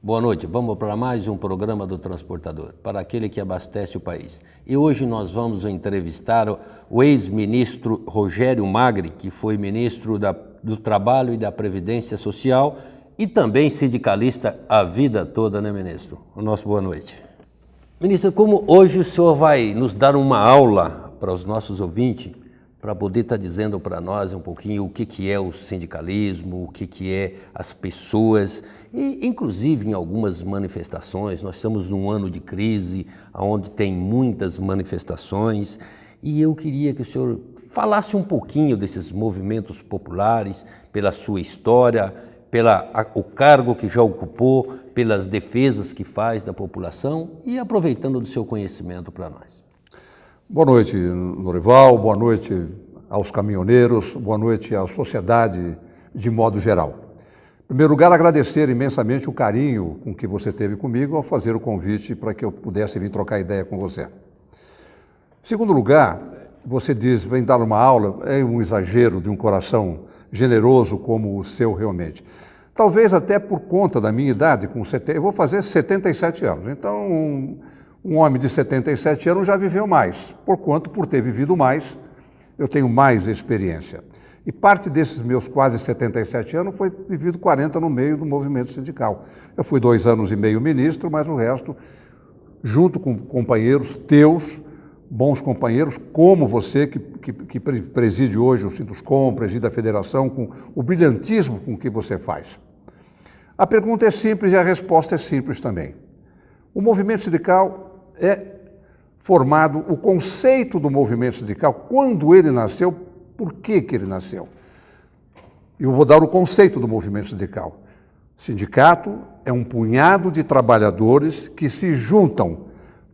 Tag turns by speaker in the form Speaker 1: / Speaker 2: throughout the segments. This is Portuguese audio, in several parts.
Speaker 1: Boa noite, vamos para mais um programa do Transportador, para aquele que abastece o país. E hoje nós vamos entrevistar o ex-ministro Rogério Magri, que foi ministro do Trabalho e da Previdência Social e também sindicalista a vida toda, né, ministro? O nosso boa noite. Ministro, como hoje o senhor vai nos dar uma aula para os nossos ouvintes, para poder estar dizendo para nós um pouquinho o que é o sindicalismo, o que é as pessoas, e inclusive em algumas manifestações, nós estamos num ano de crise, onde tem muitas manifestações, e eu queria que o senhor falasse um pouquinho desses movimentos populares, pela sua história, o cargo que já ocupou, pelas defesas que faz da população e aproveitando do seu conhecimento para nós.
Speaker 2: Boa noite, Norival, boa noite aos caminhoneiros, boa noite à sociedade de modo geral. Em primeiro lugar, agradecer imensamente o carinho com que você teve comigo ao fazer o convite para que eu pudesse vir trocar ideia com você. Em segundo lugar, você diz, vem dar uma aula, é um exagero de um coração generoso como o seu realmente. Talvez até por conta da minha idade, eu vou fazer 77 anos, então um homem de 77 anos já viveu mais, por ter vivido mais, eu tenho mais experiência. E parte desses meus quase 77 anos foi vivido 40 no meio do movimento sindical. Eu fui 2 anos e meio ministro, mas o resto, junto com companheiros teus, bons companheiros, como você, que preside hoje o Sinduscom, preside a federação, com o brilhantismo com que você faz. A pergunta é simples e a resposta é simples também. O movimento sindical é formado, o conceito do movimento sindical, quando ele nasceu, por que ele nasceu? Eu vou dar o conceito do movimento sindical. Sindicato é um punhado de trabalhadores que se juntam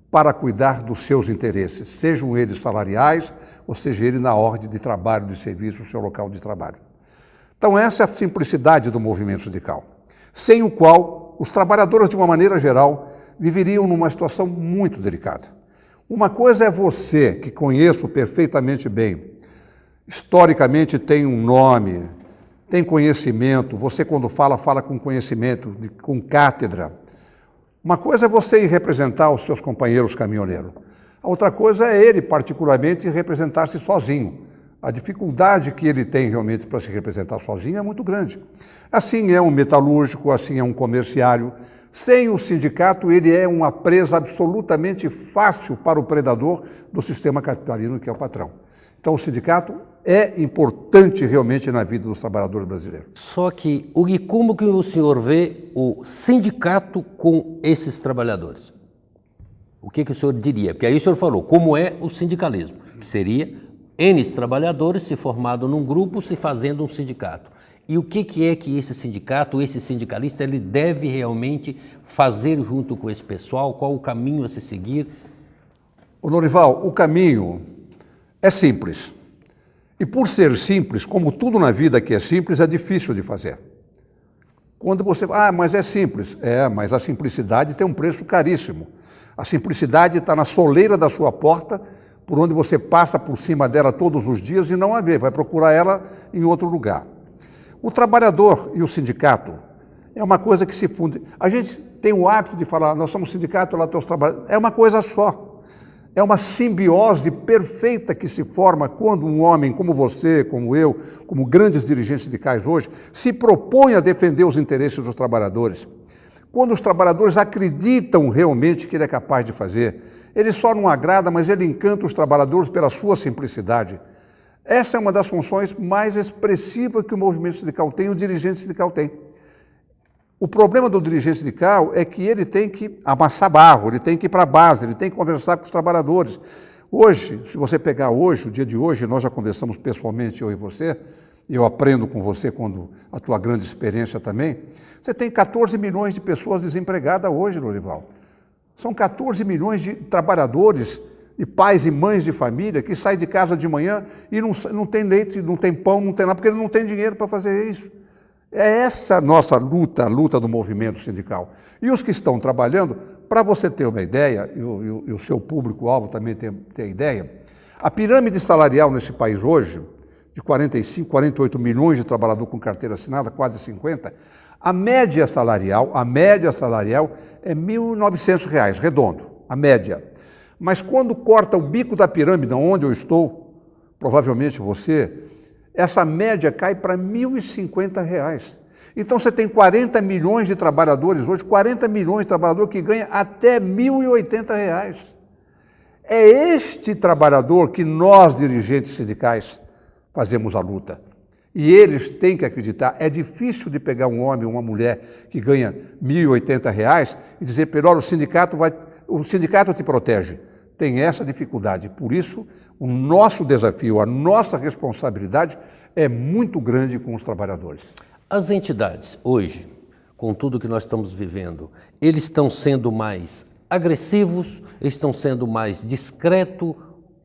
Speaker 2: para cuidar dos seus interesses, sejam eles salariais, ou seja ele na ordem de trabalho, de serviço, o seu local de trabalho. Então essa é a simplicidade do movimento sindical, sem o qual os trabalhadores, de uma maneira geral, viveriam numa situação muito delicada. Uma coisa é você, que conheço perfeitamente bem, historicamente tem um nome, tem conhecimento, você quando fala com conhecimento, com cátedra. Uma coisa é você ir representar os seus companheiros caminhoneiros. A outra coisa é ele, particularmente, representar-se sozinho. A dificuldade que ele tem realmente para se representar sozinho é muito grande. Assim é um metalúrgico, assim é um comerciário. Sem o sindicato, ele é uma presa absolutamente fácil para o predador do sistema capitalino, que é o patrão. Então, o sindicato é importante realmente na vida dos trabalhadores brasileiros.
Speaker 1: Só que, como que o senhor vê o sindicato com esses trabalhadores? O que o senhor diria? Porque aí o senhor falou, como é o sindicalismo, que seria N trabalhadores se formando num grupo, se fazendo um sindicato. E o que é que esse sindicato, esse sindicalista, ele deve realmente fazer junto com esse pessoal? Qual o caminho a se seguir?
Speaker 2: Norival, o caminho é simples. E por ser simples, como tudo na vida que é simples, é difícil de fazer. Quando você... mas é simples. Mas a simplicidade tem um preço caríssimo. A simplicidade está na soleira da sua porta, por onde você passa por cima dela todos os dias e não a vê, vai procurar ela em outro lugar. O trabalhador e o sindicato é uma coisa que se funde. A gente tem o hábito de falar, nós somos sindicato, lá teus trabalhadores. É uma coisa só. É uma simbiose perfeita que se forma quando um homem como você, como eu, como grandes dirigentes sindicais hoje, se propõe a defender os interesses dos trabalhadores. Quando os trabalhadores acreditam realmente que ele é capaz de fazer, ele só não agrada, mas ele encanta os trabalhadores pela sua simplicidade. Essa é uma das funções mais expressivas que o movimento sindical tem, o dirigente sindical tem. O problema do dirigente sindical é que ele tem que amassar barro, ele tem que ir para a base, ele tem que conversar com os trabalhadores. Hoje, se você pegar hoje, o dia de hoje, nós já conversamos pessoalmente, eu e você, e eu aprendo com você quando a tua grande experiência também, você tem 14 milhões de pessoas desempregadas hoje, Norival. São 14 milhões de trabalhadores, de pais e mães de família que saem de casa de manhã e não tem leite, não tem pão, não tem nada, porque ele não tem dinheiro para fazer isso. É essa a nossa luta, a luta do movimento sindical. E os que estão trabalhando, para você ter uma ideia, e o seu público-alvo também ter ideia, a pirâmide salarial nesse país hoje, de 45, 48 milhões de trabalhadores com carteira assinada, quase 50, A média salarial é R$ 1.900, redondo, a média. Mas quando corta o bico da pirâmide, onde eu estou, provavelmente você, essa média cai para R$ 1.050. Então você tem 40 milhões de trabalhadores hoje, 40 milhões de trabalhadores que ganham até R$ 1.080. É este trabalhador que nós, dirigentes sindicais, fazemos a luta. E eles têm que acreditar. É difícil de pegar um homem ou uma mulher que ganha R$ 1.080 e dizer, Perola, o sindicato te protege. Tem essa dificuldade. Por isso, o nosso desafio, a nossa responsabilidade é muito grande com os trabalhadores.
Speaker 1: As entidades, hoje, com tudo que nós estamos vivendo, eles estão sendo mais agressivos, eles estão sendo mais discretos.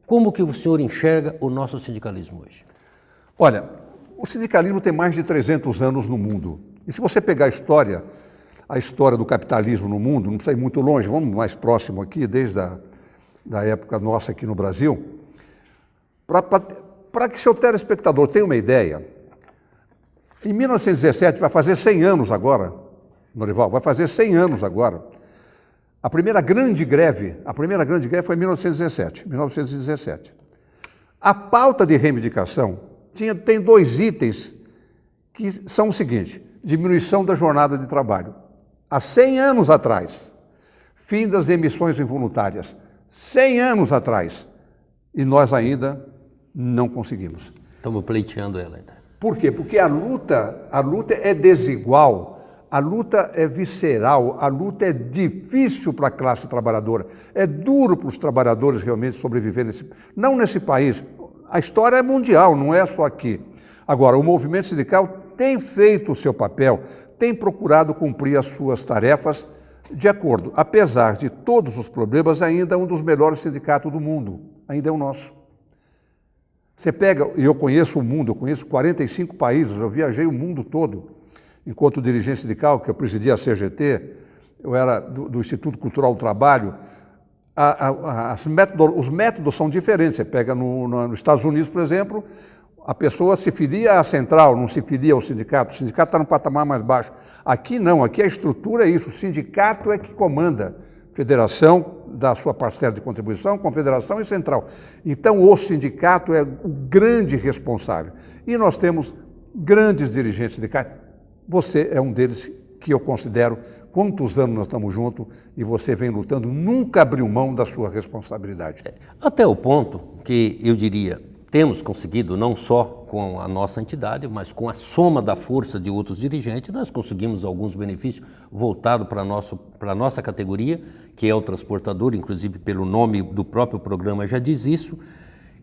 Speaker 1: Como que o senhor enxerga o nosso sindicalismo hoje?
Speaker 2: Olha, o sindicalismo tem mais de 300 anos no mundo. E se você pegar a história do capitalismo no mundo, não precisa ir muito longe, vamos mais próximo aqui, desde da época nossa aqui no Brasil, para que seu telespectador tenha uma ideia, em 1917, vai fazer 100 anos agora, Norival, vai fazer 100 anos agora. A primeira grande greve foi em 1917. A pauta de reivindicação tem 2 itens que são o seguinte: diminuição da jornada de trabalho. Há 100 anos atrás, fim das demissões involuntárias. 100 anos atrás. E nós ainda não conseguimos.
Speaker 1: Estamos pleiteando ela ainda.
Speaker 2: Por quê? Porque a luta é desigual, a luta é visceral, a luta é difícil para a classe trabalhadora. É duro para os trabalhadores realmente sobreviver não nesse país. A história é mundial, não é só aqui. Agora, o movimento sindical tem feito o seu papel, tem procurado cumprir as suas tarefas de acordo. Apesar de todos os problemas, ainda é um dos melhores sindicatos do mundo, ainda é o nosso. Você pega, e eu conheço o mundo, eu conheço 45 países, eu viajei o mundo todo, enquanto dirigente sindical, que eu presidia a CGT, eu era do Instituto Cultural do Trabalho. Os métodos são diferentes. Você pega nos Estados Unidos, por exemplo, a pessoa se filia à central, não se filia ao sindicato. O sindicato está no patamar mais baixo. Aqui não, aqui a estrutura é isso. O sindicato é que comanda. Federação dá a sua parcela de contribuição, confederação e central. Então, o sindicato é o grande responsável. E nós temos grandes dirigentes sindicais. Você é um deles que eu considero. Quantos anos nós estamos juntos e você vem lutando, nunca abriu mão da sua responsabilidade.
Speaker 1: Até o ponto que eu diria, temos conseguido, não só com a nossa entidade, mas com a soma da força de outros dirigentes, nós conseguimos alguns benefícios voltados para a nossa categoria, que é o transportador, inclusive pelo nome do próprio programa já diz isso,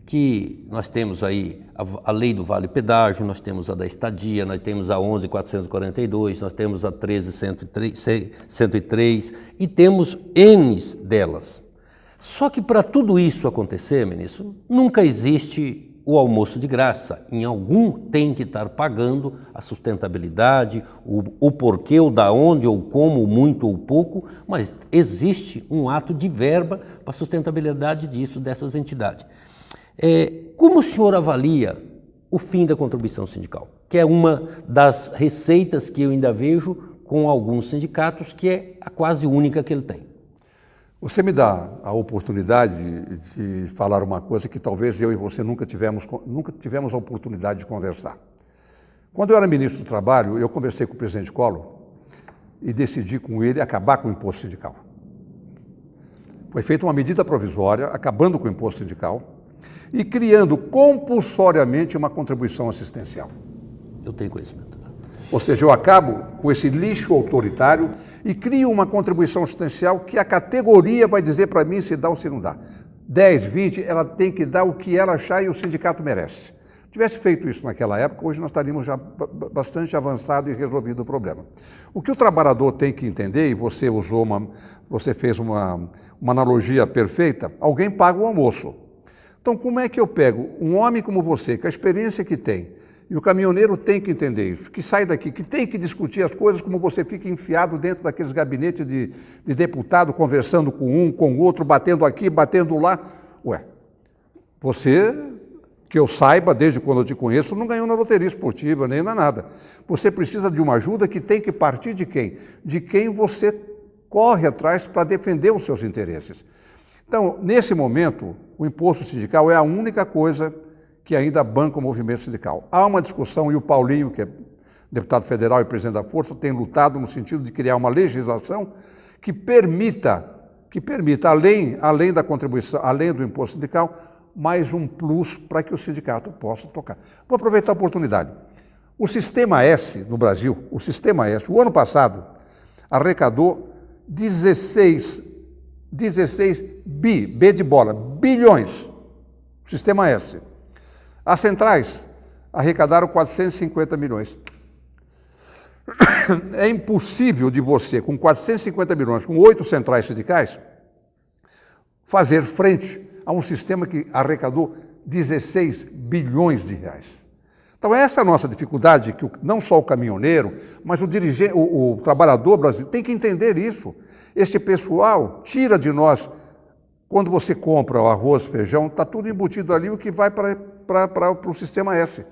Speaker 1: que nós temos aí a lei do vale pedágio, nós temos a da estadia, nós temos a 11.442, nós temos a 13.103 e temos N delas. Só que para tudo isso acontecer, ministro, nunca existe o almoço de graça. Em algum tem que estar pagando a sustentabilidade, o porquê, o da onde, ou como, o muito ou pouco, mas existe um ato de verba para a sustentabilidade dessas entidades. Como o senhor avalia o fim da contribuição sindical? Que é uma das receitas que eu ainda vejo com alguns sindicatos, que é a quase única que ele tem.
Speaker 2: Você me dá a oportunidade de falar uma coisa que talvez eu e você nunca tivemos a oportunidade de conversar. Quando eu era ministro do Trabalho, eu conversei com o presidente Collor e decidi com ele acabar com o imposto sindical. Foi feita uma medida provisória, acabando com o imposto sindical, e criando compulsoriamente uma contribuição assistencial.
Speaker 1: Eu tenho conhecimento.
Speaker 2: Ou seja, eu acabo com esse lixo autoritário e crio uma contribuição assistencial que a categoria vai dizer para mim se dá ou se não dá. 10, 20, ela tem que dar o que ela achar e o sindicato merece. Se tivesse feito isso naquela época, hoje nós estaríamos já bastante avançado e resolvido o problema. O que o trabalhador tem que entender, e você fez uma analogia perfeita, alguém paga o almoço. Então, como é que eu pego um homem como você, com a experiência que tem, e o caminhoneiro tem que entender isso, que sai daqui, que tem que discutir as coisas como você fica enfiado dentro daqueles gabinetes de deputado, conversando com um, com o outro, batendo aqui, batendo lá. Ué, você que eu saiba, desde quando eu te conheço, não ganhou na loteria esportiva, nem na nada. Você precisa de uma ajuda que tem que partir de quem? De quem você corre atrás para defender os seus interesses. Então, nesse momento, o imposto sindical é a única coisa que ainda banca o movimento sindical. Há uma discussão, e o Paulinho, que é deputado federal e presidente da Força, tem lutado no sentido de criar uma legislação que permita além da contribuição, além do imposto sindical, mais um plus para que o sindicato possa tocar. Vou aproveitar a oportunidade. O Sistema S no Brasil, o ano passado, arrecadou 16 B de bola, bilhões, Sistema S. As centrais arrecadaram 450 milhões. É impossível de você, com 450 milhões, com 8 centrais sindicais, fazer frente a um sistema que arrecadou 16 bilhões de reais. Então, essa é a nossa dificuldade, que não só o caminhoneiro, mas o trabalhador brasileiro tem que entender isso. Esse pessoal tira de nós, quando você compra o arroz, feijão, está tudo embutido ali, o que vai para o Sistema S.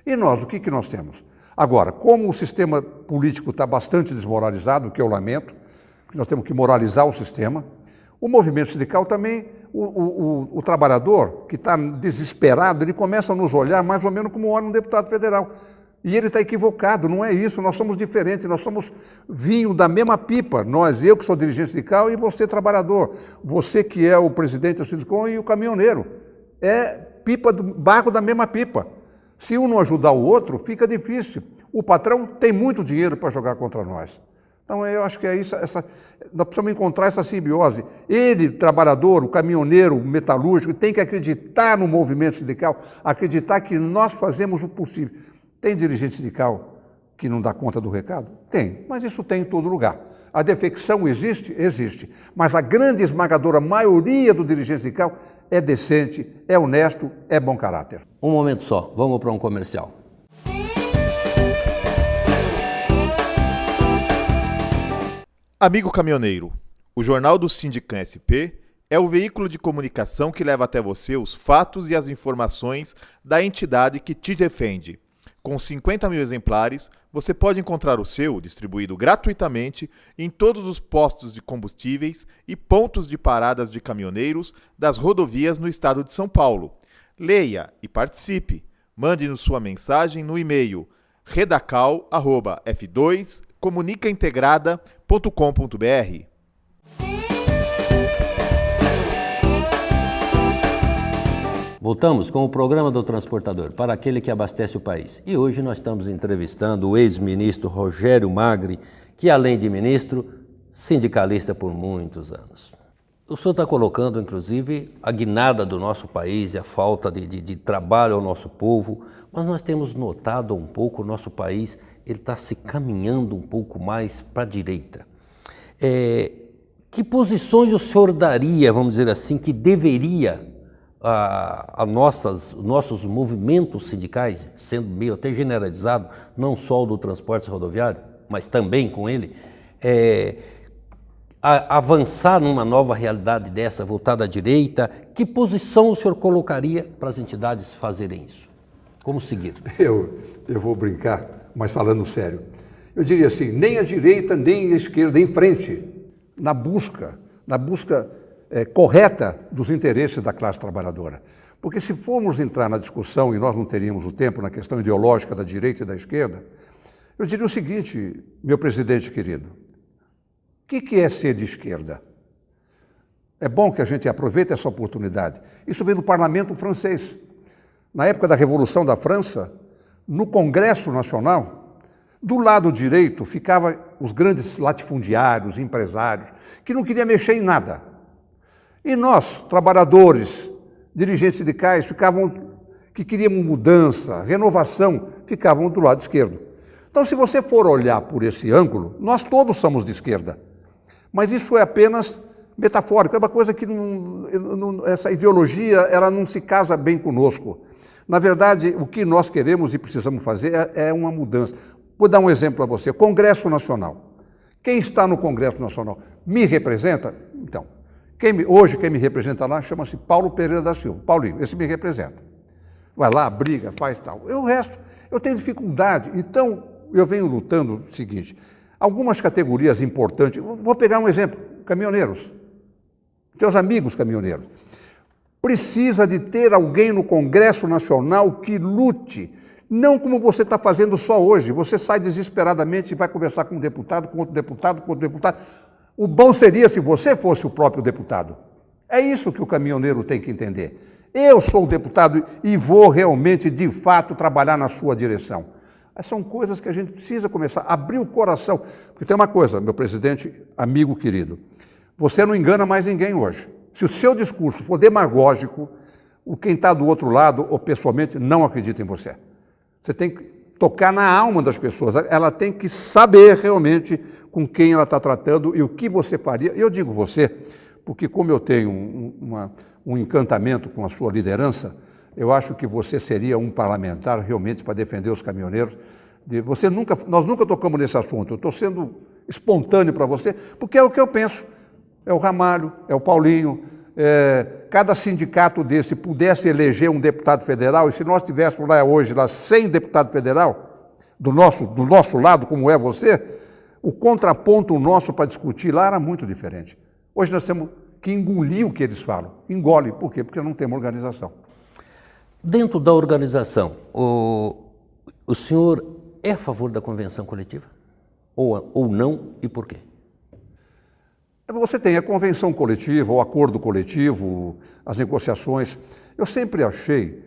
Speaker 2: E nós, o que nós temos? Agora, como o sistema político está bastante desmoralizado, o que eu lamento, nós temos que moralizar o sistema, o movimento sindical também, o trabalhador que está desesperado, ele começa a nos olhar mais ou menos como um deputado federal. E ele está equivocado, não é isso, nós somos diferentes, nós somos vinho da mesma pipa, eu que sou dirigente sindical e você trabalhador, você que é o presidente do sindicato e o caminhoneiro, é barco da mesma pipa. Se um não ajudar o outro, fica difícil. O patrão tem muito dinheiro para jogar contra nós. Então, eu acho que é isso, nós precisamos encontrar essa simbiose. Ele, o trabalhador, o caminhoneiro, o metalúrgico, tem que acreditar no movimento sindical, acreditar que nós fazemos o possível. Tem dirigente sindical que não dá conta do recado? Tem, mas isso tem em todo lugar. A defecção existe? Existe. Mas a grande esmagadora maioria do dirigente sindical é decente, é honesto, é bom caráter.
Speaker 1: Um momento só, vamos para um comercial.
Speaker 3: Amigo caminhoneiro, o Jornal do Sindicam SP é o veículo de comunicação que leva até você os fatos e as informações da entidade que te defende. Com 50 mil exemplares, você pode encontrar o seu distribuído gratuitamente em todos os postos de combustíveis e pontos de paradas de caminhoneiros das rodovias no estado de São Paulo. Leia e participe. Mande-nos sua mensagem no e-mail redacal@f2comunicaintegrada.com.br.
Speaker 1: Voltamos com o programa do Transportador, para aquele que abastece o país. E hoje nós estamos entrevistando o ex-ministro Rogério Magri, que além de ministro, sindicalista por muitos anos. O senhor está colocando, inclusive, a guinada do nosso país e a falta de trabalho ao nosso povo, mas nós temos notado um pouco o nosso país, ele está se caminhando um pouco mais para a direita. Que posições o senhor daria, vamos dizer assim, que deveria nossos movimentos sindicais, sendo meio até generalizado, não só o do transporte rodoviário, mas também com ele, avançar numa nova realidade dessa, voltada à direita? Que posição o senhor colocaria para as entidades fazerem isso? Como seguir?
Speaker 2: Eu vou brincar, mas falando sério. Eu diria assim, nem a direita, nem a esquerda, em frente, na busca correta dos interesses da classe trabalhadora. Porque se formos entrar na discussão, e nós não teríamos o tempo, na questão ideológica da direita e da esquerda, eu diria o seguinte, meu presidente querido, o que é ser de esquerda? É bom que a gente aproveite essa oportunidade. Isso vem do parlamento francês. Na época da Revolução da França, no Congresso Nacional, do lado direito ficavam os grandes latifundiários, empresários, que não queriam mexer em nada. E nós, trabalhadores, dirigentes sindicais, que queríamos mudança, renovação, ficavam do lado esquerdo. Então, se você for olhar por esse ângulo, nós todos somos de esquerda. Mas isso é apenas metafórico, é uma coisa que essa ideologia ela não se casa bem conosco. Na verdade, o que nós queremos e precisamos fazer é uma mudança. Vou dar um exemplo para você. Congresso Nacional. Quem está no Congresso Nacional me representa? Então, hoje quem me representa lá chama-se Paulo Pereira da Silva. Paulinho, esse me representa. vai lá, briga, faz tal. O resto, eu tenho dificuldade. Então, eu venho lutando o seguinte, algumas categorias importantes, vou pegar um exemplo, caminhoneiros, teus amigos caminhoneiros. Precisa de ter alguém no Congresso Nacional que lute, não como você está fazendo só hoje. Você sai desesperadamente e vai conversar com um deputado, com outro deputado, com outro deputado. O bom seria se você fosse o próprio deputado. É isso que o caminhoneiro tem que entender. Eu sou o deputado e vou realmente, de fato, trabalhar na sua direção. São coisas que a gente precisa começar a abrir o coração. Porque tem uma coisa, meu presidente, amigo querido, você não engana mais ninguém hoje. Se o seu discurso for demagógico, quem está do outro lado, ou pessoalmente, não acredita em você. Você tem que tocar na alma das pessoas. Ela tem que saber realmente com quem ela está tratando e o que você faria. Eu digo você, porque como eu tenho um encantamento com a sua liderança, eu acho que você seria um parlamentar realmente para defender os caminhoneiros. Nós nunca tocamos nesse assunto. Eu estou sendo espontâneo para você, porque é o que eu penso. É o Ramalho, é o Paulinho. Cada sindicato desse pudesse eleger um deputado federal, e se nós tivéssemos lá hoje 100 deputados federal, do nosso lado, como é você, o contraponto nosso para discutir lá era muito diferente. Hoje nós temos que engolir o que eles falam. Engole. Por quê? Porque não temos organização.
Speaker 1: Dentro da organização, o senhor é a favor da convenção coletiva? Ou não, e por quê?
Speaker 2: Você tem a convenção coletiva, o acordo coletivo, as negociações. Eu sempre achei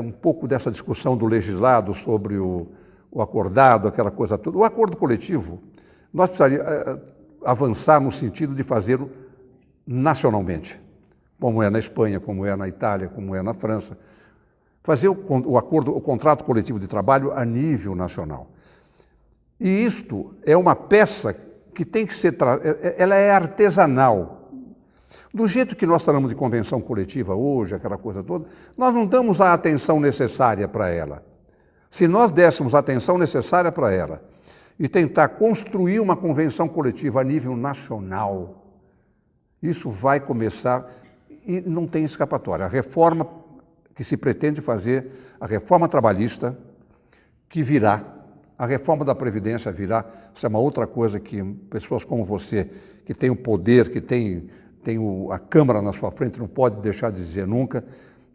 Speaker 2: um pouco dessa discussão do legislado sobre o acordado, aquela coisa toda. O acordo coletivo, nós precisaríamos avançar no sentido de fazê-lo nacionalmente, como é na Espanha, como é na Itália, como é na França. Fazer o contrato coletivo de trabalho a nível nacional. E isto é uma peça que tem que ser, ela é artesanal. Do jeito que nós falamos de convenção coletiva hoje, aquela coisa toda, nós não damos a atenção necessária para ela. Se nós dessemos a atenção necessária para ela e tentar construir uma convenção coletiva a nível nacional, isso vai começar e não tem escapatória. A reforma que se pretende fazer, a reforma trabalhista, que virá, a reforma da Previdência virá, isso é uma outra coisa que pessoas como você, que tem o poder, que tem a Câmara na sua frente, não pode deixar de dizer nunca.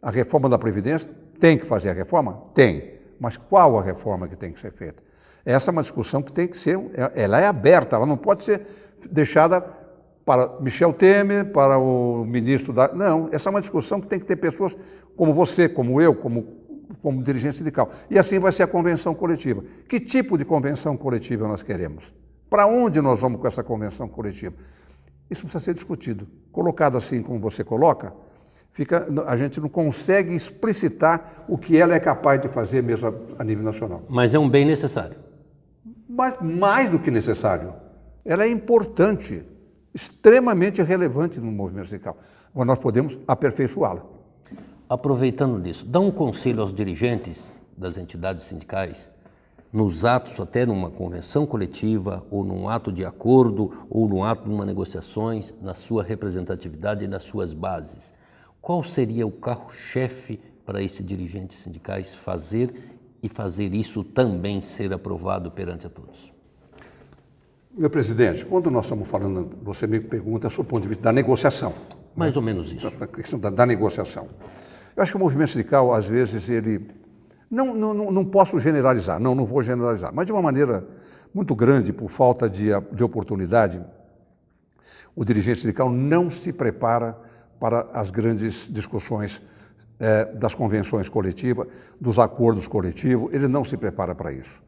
Speaker 2: A reforma da Previdência, tem que fazer a reforma? Tem. Mas qual a reforma que tem que ser feita? Essa é uma discussão que tem que ser, ela é aberta, ela não pode ser deixada para Michel Temer, para o ministro da... Não, essa é uma discussão que tem que ter pessoas como você, como eu, como dirigente sindical. E assim vai ser a convenção coletiva. Que tipo de convenção coletiva nós queremos? Para onde nós vamos com essa convenção coletiva? Isso precisa ser discutido. Colocado assim como você coloca, a gente não consegue explicitar o que ela é capaz de fazer mesmo a nível nacional.
Speaker 1: Mas é um bem necessário.
Speaker 2: Mas mais do que necessário. Ela é importante, extremamente relevante no movimento sindical. Mas nós podemos aperfeiçoá-la.
Speaker 1: Aproveitando disso, dá um conselho aos dirigentes das entidades sindicais, nos atos, até numa convenção coletiva, ou num ato de acordo, ou num ato de uma negociações, na sua representatividade e nas suas bases. Qual seria o carro-chefe para esses dirigentes sindicais fazer e fazer isso também ser aprovado perante a todos?
Speaker 2: Meu presidente, quando nós estamos falando, você me pergunta sobre o ponto de vista da negociação.
Speaker 1: Mais ou menos isso.
Speaker 2: A questão da negociação. Eu acho que o movimento sindical, às vezes, ele... Não posso generalizar, não vou generalizar, mas de uma maneira muito grande, por falta de oportunidade, o dirigente sindical não se prepara para as grandes discussões das convenções coletivas, dos acordos coletivos, ele não se prepara para isso.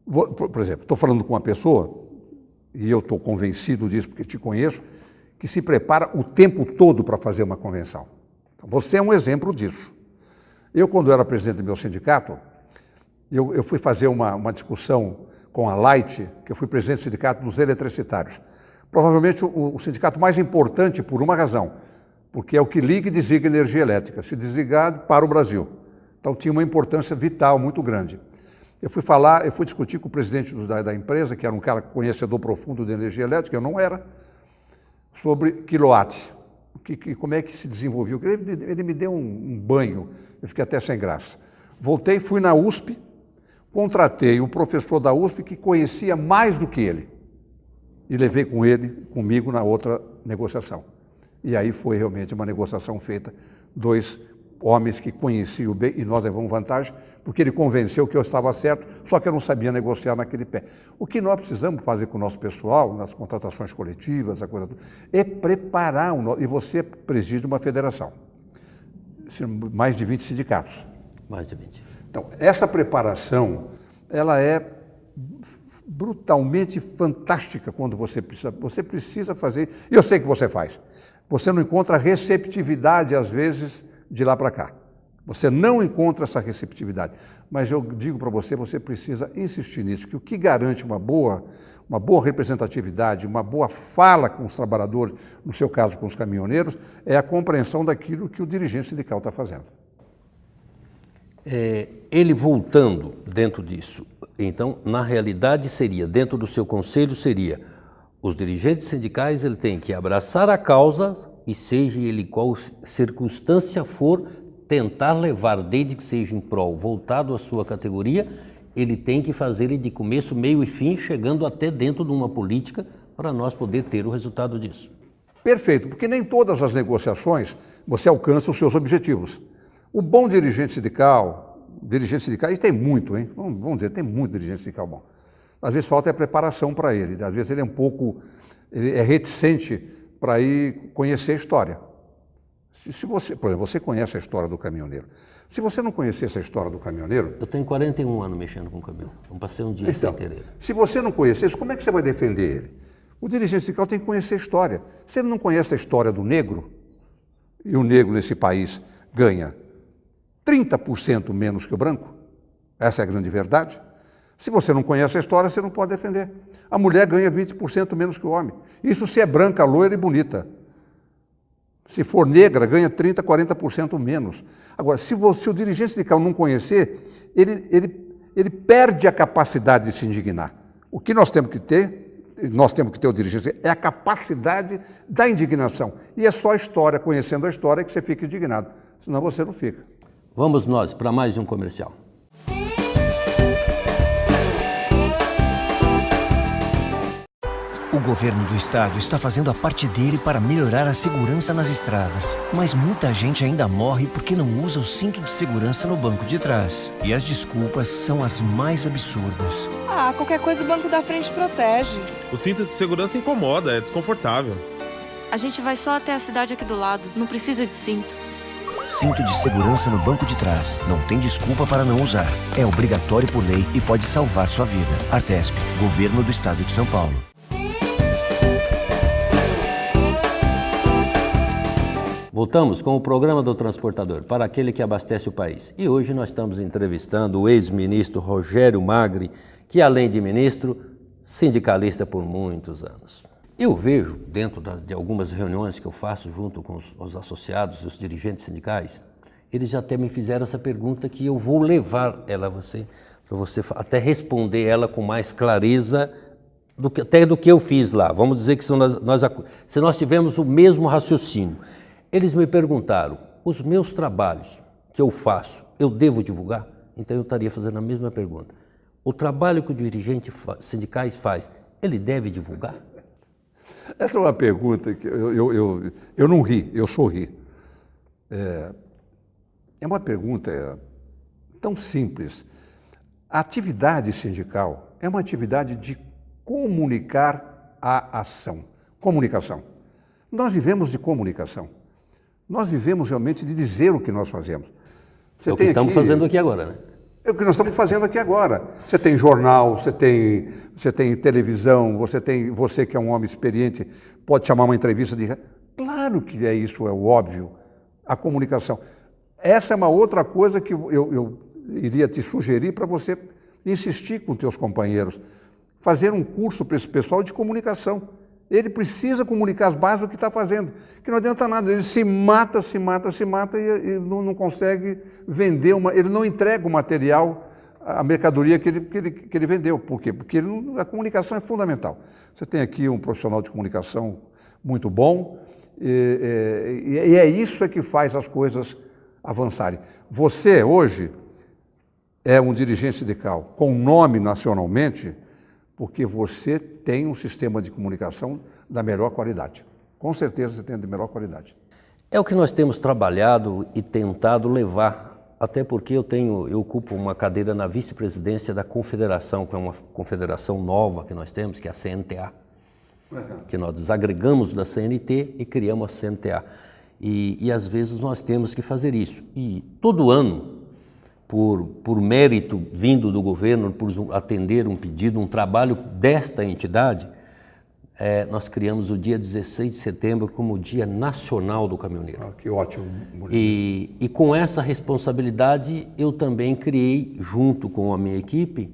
Speaker 2: Por exemplo, estou falando com uma pessoa, e eu estou convencido disso porque te conheço, que se prepara o tempo todo para fazer uma convenção. Então, você é um exemplo disso. Eu, quando era presidente do meu sindicato, eu fui fazer uma discussão com a Light, que eu fui presidente do sindicato dos eletricitários. Provavelmente o sindicato mais importante por uma razão, porque é o que liga e desliga energia elétrica. Se desligar, para o Brasil. Então tinha uma importância vital muito grande. Eu fui discutir com o presidente da empresa, que era um cara conhecedor profundo de energia elétrica, eu não era, sobre quilowatt. como é que se desenvolveu. Ele me deu um banho, eu fiquei até sem graça. Voltei, fui na USP, contratei um professor da USP que conhecia mais do que ele e levei comigo na outra negociação. E aí foi realmente uma negociação feita, 2 homens que conheciam bem e nós levamos vantagem, porque ele convenceu que eu estava certo, só que eu não sabia negociar naquele pé. O que nós precisamos fazer com o nosso pessoal, nas contratações coletivas, a coisa toda, é preparar e você preside uma federação, mais de 20 sindicatos.
Speaker 1: Mais de 20.
Speaker 2: Então, essa preparação, ela é brutalmente fantástica quando você precisa fazer, e eu sei que você faz. Você não encontra receptividade, às vezes, de lá para cá. Você não encontra essa receptividade. Mas eu digo para você, você precisa insistir nisso, que o que garante uma boa representatividade, uma boa fala com os trabalhadores, no seu caso com os caminhoneiros, é a compreensão daquilo que o dirigente sindical está fazendo.
Speaker 1: Ele voltando dentro disso, então, na realidade seria, dentro do seu conselho seria, os dirigentes sindicais ele tem que abraçar a causa e seja ele qual circunstância for, tentar levar, desde que seja em prol, voltado à sua categoria, ele tem que fazer ele de começo, meio e fim, chegando até dentro de uma política para nós poder ter o resultado disso.
Speaker 2: Perfeito, porque nem todas as negociações você alcança os seus objetivos. O bom dirigente sindical, e tem muito, hein? Vamos dizer, tem muito dirigente sindical bom. Às vezes falta preparação para ele, às vezes ele é reticente para ir conhecer a história. Se você, por exemplo, você conhece a história do caminhoneiro. Se você não conhecesse a história do caminhoneiro...
Speaker 1: Eu tenho 41 anos mexendo com caminhão, não passei um dia sem querer.
Speaker 2: Se você não conhecesse, como é que você vai defender ele? O dirigente sindical tem que conhecer a história. Se ele não conhece a história do negro, e o negro nesse país ganha 30% menos que o branco, essa é a grande verdade. Se você não conhece a história, você não pode defender. A mulher ganha 20% menos que o homem. Isso se é branca, loira e bonita. Se for negra, ganha 30%, 40% menos. Agora, se o dirigente sindical não conhecer, ele perde a capacidade de se indignar. O que nós temos que ter o dirigente, é a capacidade da indignação. E é só a história, conhecendo a história, que você fica indignado. Senão você não fica.
Speaker 1: Vamos nós para mais um comercial.
Speaker 4: O governo do estado está fazendo a parte dele para melhorar a segurança nas estradas. Mas muita gente ainda morre porque não usa o cinto de segurança no banco de trás. E as desculpas são as mais absurdas.
Speaker 5: Qualquer coisa o banco da frente protege.
Speaker 6: O cinto de segurança incomoda, é desconfortável.
Speaker 7: A gente vai só até a cidade aqui do lado, não precisa de cinto.
Speaker 4: Cinto de segurança no banco de trás. Não tem desculpa para não usar. É obrigatório por lei e pode salvar sua vida. Artesp, Governo do Estado de São Paulo.
Speaker 1: Voltamos com o programa do Transportador, para aquele que abastece o país. E hoje nós estamos entrevistando o ex-ministro Rogério Magri, que além de ministro, sindicalista por muitos anos. Eu vejo, dentro de algumas reuniões que eu faço junto com os associados, os dirigentes sindicais, eles já até me fizeram essa pergunta que eu vou levar ela a você, para você até responder ela com mais clareza até do que eu fiz lá. Vamos dizer que se nós tivemos o mesmo raciocínio. Eles me perguntaram, os meus trabalhos que eu faço, eu devo divulgar? Então eu estaria fazendo a mesma pergunta. O trabalho que o dirigente sindicais faz, ele deve divulgar?
Speaker 2: Essa é uma pergunta que eu não ri, eu sorri. É uma pergunta tão simples. A atividade sindical é uma atividade de comunicar a ação. Comunicação. Nós vivemos de comunicação. Nós vivemos realmente de dizer o que nós fazemos.
Speaker 1: É o que estamos fazendo aqui agora, né?
Speaker 2: É o que nós estamos fazendo aqui agora. Você tem jornal, você tem televisão, você que é um homem experiente, pode chamar uma entrevista de... Claro que é isso, é o óbvio, a comunicação. Essa é uma outra coisa que eu iria te sugerir para você insistir com os teus companheiros. Fazer um curso para esse pessoal de comunicação. Ele precisa comunicar as bases do que está fazendo, que não adianta nada, ele se mata e não consegue vender, ele não entrega o material, a mercadoria que ele vendeu. Por quê? Porque a comunicação é fundamental. Você tem aqui um profissional de comunicação muito bom E é isso que faz as coisas avançarem. Você, hoje, é um dirigente sindical com nome nacionalmente, porque você tem um sistema de comunicação da melhor qualidade. Com certeza você tem de melhor qualidade.
Speaker 1: É o que nós temos trabalhado e tentado levar, até porque eu ocupo uma cadeira na vice-presidência da Confederação, que é uma confederação nova que nós temos, que é a CNTA, que nós desagregamos da CNT e criamos a CNTA. E às vezes nós temos que fazer isso. E todo ano, por mérito vindo do governo, por atender um pedido, um trabalho desta entidade, nós criamos o dia 16 de setembro como o Dia Nacional do Caminhoneiro.
Speaker 2: Ah, que ótimo.
Speaker 1: E com essa responsabilidade, eu também criei, junto com a minha equipe,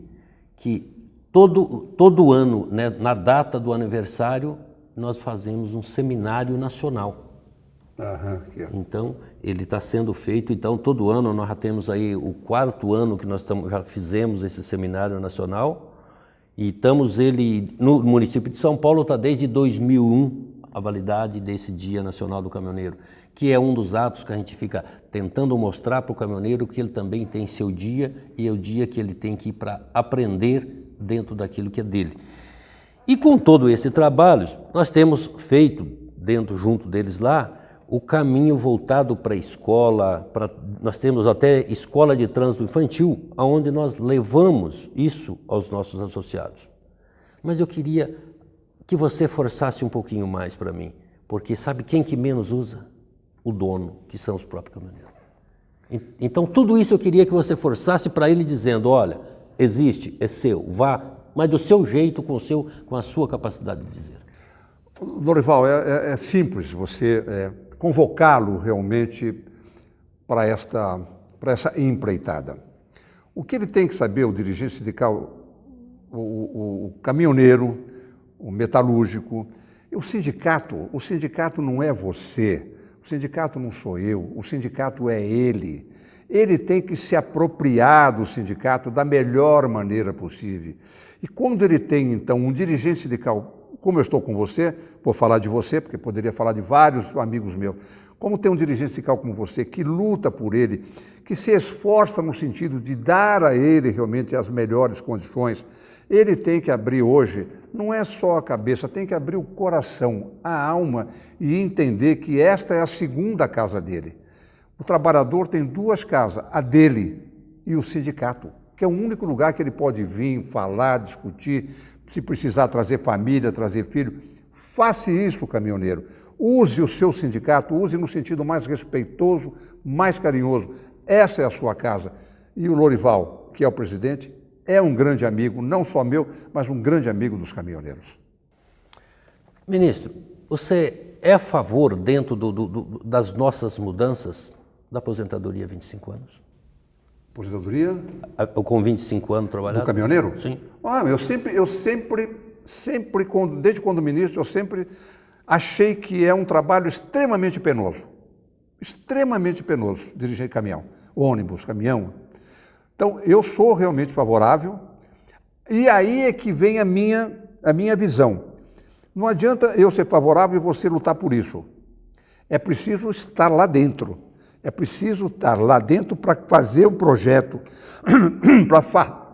Speaker 1: que todo ano, né, na data do aniversário, nós fazemos um seminário nacional. Então, ele está sendo feito, então todo ano nós já temos aí o 4º ano que nós já fizemos esse seminário nacional e no município de São Paulo está desde 2001 a validade desse Dia Nacional do Caminhoneiro, que é um dos atos que a gente fica tentando mostrar para o caminhoneiro que ele também tem seu dia e é o dia que ele tem que ir para aprender dentro daquilo que é dele. E com todo esse trabalho, nós temos feito, junto deles lá, o caminho voltado para a escola, nós temos até escola de trânsito infantil, onde nós levamos isso aos nossos associados. Mas eu queria que você forçasse um pouquinho mais para mim, porque sabe quem que menos usa? O dono, que são os próprios caminhoneiros. Então tudo isso eu queria que você forçasse para ele dizendo, olha, existe, é seu, vá, mas do seu jeito, com a sua capacidade de dizer.
Speaker 2: Lorival, é simples você convocá-lo realmente para essa empreitada. O que ele tem que saber, o dirigente sindical, o caminhoneiro, o metalúrgico, o sindicato não é você, o sindicato não sou eu, o sindicato é ele. Ele tem que se apropriar do sindicato da melhor maneira possível. E quando ele tem, então, um dirigente sindical, como eu estou com você, vou falar de você, porque poderia falar de vários amigos meus, como tem um dirigente sindical como você, que luta por ele, que se esforça no sentido de dar a ele realmente as melhores condições, ele tem que abrir hoje, não é só a cabeça, tem que abrir o coração, a alma e entender que esta é a segunda casa dele. O trabalhador tem 2 casas, a dele e o sindicato, que é o único lugar que ele pode vir, falar, discutir, se precisar trazer família, trazer filho. Faça isso, caminhoneiro. Use o seu sindicato, use no sentido mais respeitoso, mais carinhoso. Essa é a sua casa. E o Lorival, que é o presidente, é um grande amigo, não só meu, mas um grande amigo dos caminhoneiros.
Speaker 1: Ministro, você é a favor, dentro das nossas mudanças, da aposentadoria 25 anos?
Speaker 2: Aposentadoria?
Speaker 1: Com 25 anos trabalhado?
Speaker 2: Do caminhoneiro?
Speaker 1: Sim.
Speaker 2: Eu sempre, desde quando ministro, eu sempre achei que é um trabalho extremamente penoso. Extremamente penoso, dirigir caminhão, ônibus, caminhão. Então, eu sou realmente favorável, e aí é que vem a minha visão. Não adianta eu ser favorável e você lutar por isso. É preciso estar lá dentro. É preciso estar lá dentro para fazer um projeto, para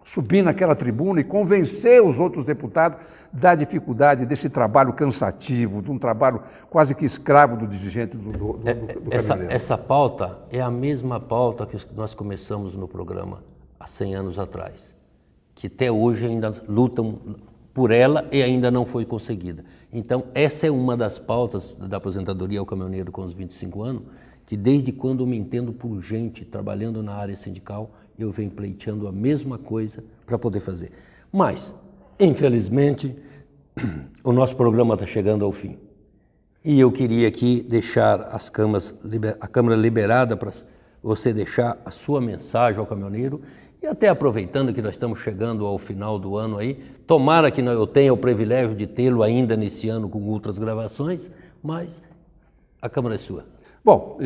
Speaker 2: subir naquela tribuna e convencer os outros deputados da dificuldade desse trabalho cansativo, de um trabalho quase que escravo do dirigente do caminhoneiro.
Speaker 1: Essa pauta é a mesma pauta que nós começamos no programa há 100 anos atrás, que até hoje ainda lutam por ela e ainda não foi conseguida. Então, essa é uma das pautas da aposentadoria ao caminhoneiro com os 25 anos, que desde quando eu me entendo por gente trabalhando na área sindical, eu venho pleiteando a mesma coisa para poder fazer. Mas, infelizmente, o nosso programa está chegando ao fim. E eu queria aqui deixar a Câmara liberada para você deixar a sua mensagem ao caminhoneiro. E até aproveitando que nós estamos chegando ao final do ano aí, tomara que eu tenha o privilégio de tê-lo ainda nesse ano com outras gravações, mas a Câmara é sua.
Speaker 2: Bom,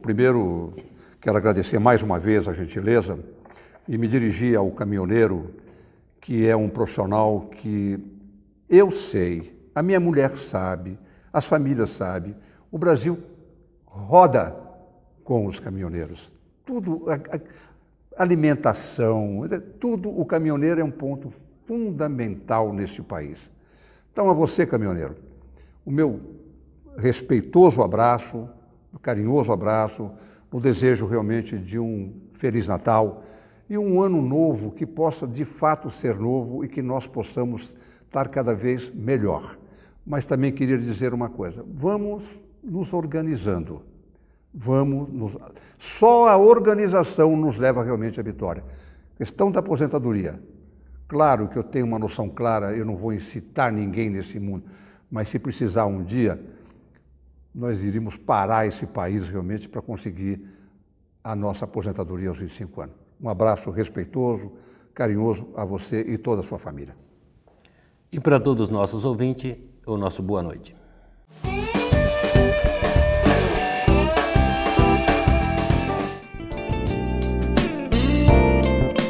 Speaker 2: primeiro quero agradecer mais uma vez a gentileza e me dirigir ao caminhoneiro, que é um profissional que eu sei, a minha mulher sabe, As famílias sabem. O Brasil roda com os caminhoneiros. Tudo, alimentação, tudo, o caminhoneiro é um ponto fundamental neste país. Então, a você, caminhoneiro, o meu respeitoso abraço, carinhoso abraço, o desejo realmente de um Feliz Natal e um ano novo que possa de fato ser novo e que nós possamos estar cada vez melhor. Mas também queria dizer uma coisa, vamos nos organizando, só a organização nos leva realmente à vitória. Questão da aposentadoria, claro que eu tenho uma noção clara, eu não vou incitar ninguém nesse mundo, mas se precisar um dia, nós iríamos parar esse país realmente para conseguir a nossa aposentadoria aos 25 anos. Um abraço respeitoso, carinhoso a você e toda a sua família.
Speaker 1: E para todos os nossos ouvintes, o nosso boa noite.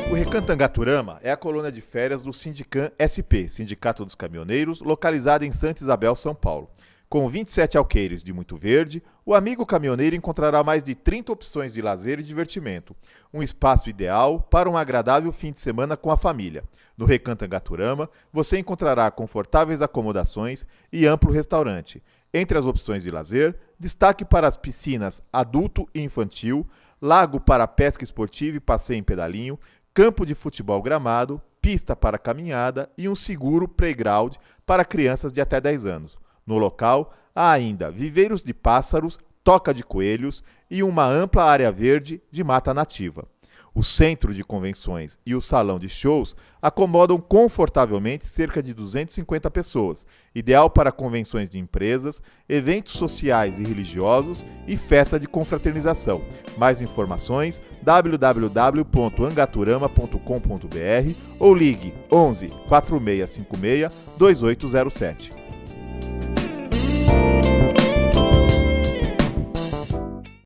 Speaker 3: O Recantangaturama é a colônia de férias do Sindicam SP, Sindicato dos Caminhoneiros, localizada em Santa Isabel, São Paulo. Com 27 alqueires de muito verde, o amigo caminhoneiro encontrará mais de 30 opções de lazer e divertimento. Um espaço ideal para um agradável fim de semana com a família. No Recantangaturama, você encontrará confortáveis acomodações e amplo restaurante. Entre as opções de lazer, destaque para as piscinas adulto e infantil, lago para pesca esportiva e passeio em pedalinho, campo de futebol gramado, pista para caminhada e um seguro playground para crianças de até 10 anos. No local, há ainda viveiros de pássaros, toca de coelhos e uma ampla área verde de mata nativa. O centro de convenções e o salão de shows acomodam confortavelmente cerca de 250 pessoas, ideal para convenções de empresas, eventos sociais e religiosos e festa de confraternização. Mais informações www.angaturama.com.br ou ligue 11 4656 2807.